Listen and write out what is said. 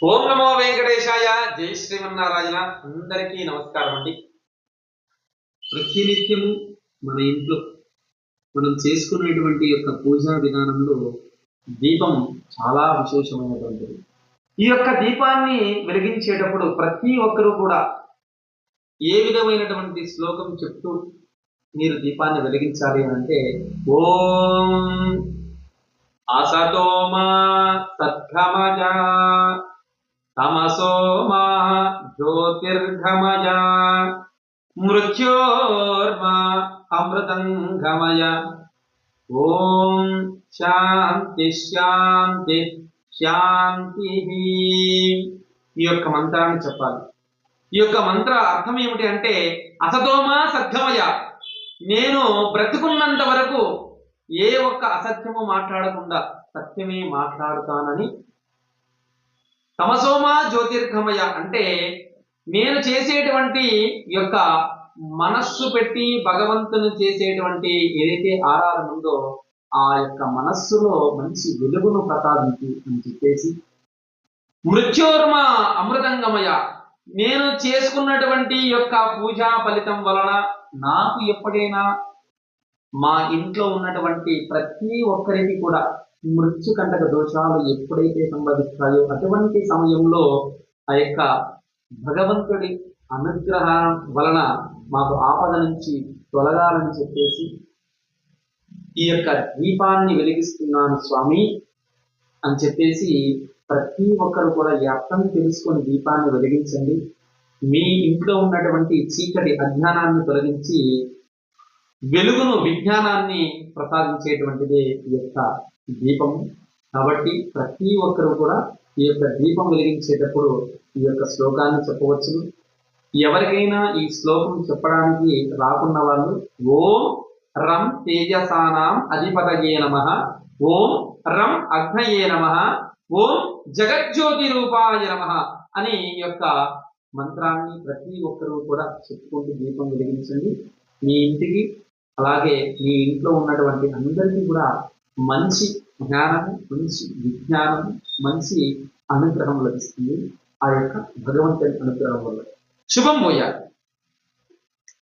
ఓం నమో వెంకటేశాయ. జై శ్రీమన్నారాయణ. అందరికీ నమస్కారం అండి. ప్రతినిత్యము మన ఇంట్లో మనం చేసుకునేటువంటి యొక్క పూజా విధానంలో దీపం చాలా విశేషమైనటువంటిది. ఈ యొక్క దీపాన్ని వెలిగించేటప్పుడు ప్రతి ఒక్కరూ కూడా ఏ విధమైనటువంటి శ్లోకం చెప్తూ మీరు దీపాన్ని వెలిగించాలి అంటే, ఓం అసతోమా సద్గమయ తమసోమా జ్యోతిర్గమయ మృత్యోర్మా అమృతంగమయ ఓం శాంతి శాంతి శాంతి. ఈ యొక్క మంత్రాన్ని చెప్పాలి. ఈ యొక్క మంత్ర అర్థం ఏమిటి అంటే, అసతోమా సద్గమయ, నేను బ్రతుకున్నంత వరకు ఏ ఒక్క అసత్యము మాట్లాడకుండా సత్యమే మాట్లాడుతానని. తమసోమా జ్యోతిర్గమయ అంటే నేను చేసేటువంటి యొక్క మనస్సు పెట్టి భగవంతుని చేసేటువంటి ఏదైతే ఆరాధన ఉందో ఆ యొక్క మనస్సులో మంచి వెలుగును ప్రసాదించి అని చెప్పేసి, మృత్యోర్మ అమృతంగమయ, నేను చేసుకున్నటువంటి యొక్క పూజా ఫలితం వలన నాకు ఎప్పుడైనా మా ఇంట్లో ఉన్నటువంటి ప్రతి ఒక్కరికి కూడా మృత్యుకంటక దోషాలు ఎప్పుడైతే సంభవిస్తాయో అటువంటి సమయంలో ఆ యొక్క భగవంతుడి అనుగ్రహం వలన మాకు ఆపద నుంచి తొలగాలని చెప్పేసి ఈ యొక్క దీపాన్ని వెలిగిస్తున్నాను స్వామి అని చెప్పేసి ప్రతి ఒక్కరు కూడా ఈ అర్థం తెలుసుకొని దీపాన్ని వెలిగించండి. మీ ఇంట్లో ఉన్నటువంటి చీకటి అజ్ఞానాన్ని తొలగించి వెలుగును విజ్ఞానాన్ని ప్రసాదించేటువంటిదే ఈ యొక్క దీపము. కాబట్టి ప్రతి ఒక్కరు కూడా ఈ యొక్క దీపం వెలిగించేటప్పుడు ఈ యొక్క శ్లోకాన్ని చెప్పవచ్చును. ఎవరికైనా ఈ శ్లోకం చెప్పడానికి రాకున్న వాళ్ళు ఓం రం తేజసానాం అధిపతయే నమః, ఓం రం అగ్నయే నమః, ఓం జగజ్యోతి రూపాయ నమః అని ఈ యొక్క మంత్రాన్ని ప్రతి ఒక్కరూ కూడా చెప్పుకుంటూ దీపం వెలిగించండి. మీ ఇంటికి అలాగే మీ ఇంట్లో ఉన్నటువంటి అందరికీ కూడా మంచి జ్ఞానము, మంచి విజ్ఞానము, మంచి అనుగ్రహం లభిస్తుంది ఆ యొక్క భగవంతుని అనుగ్రహం వల్ల. శుభం పోయాలి.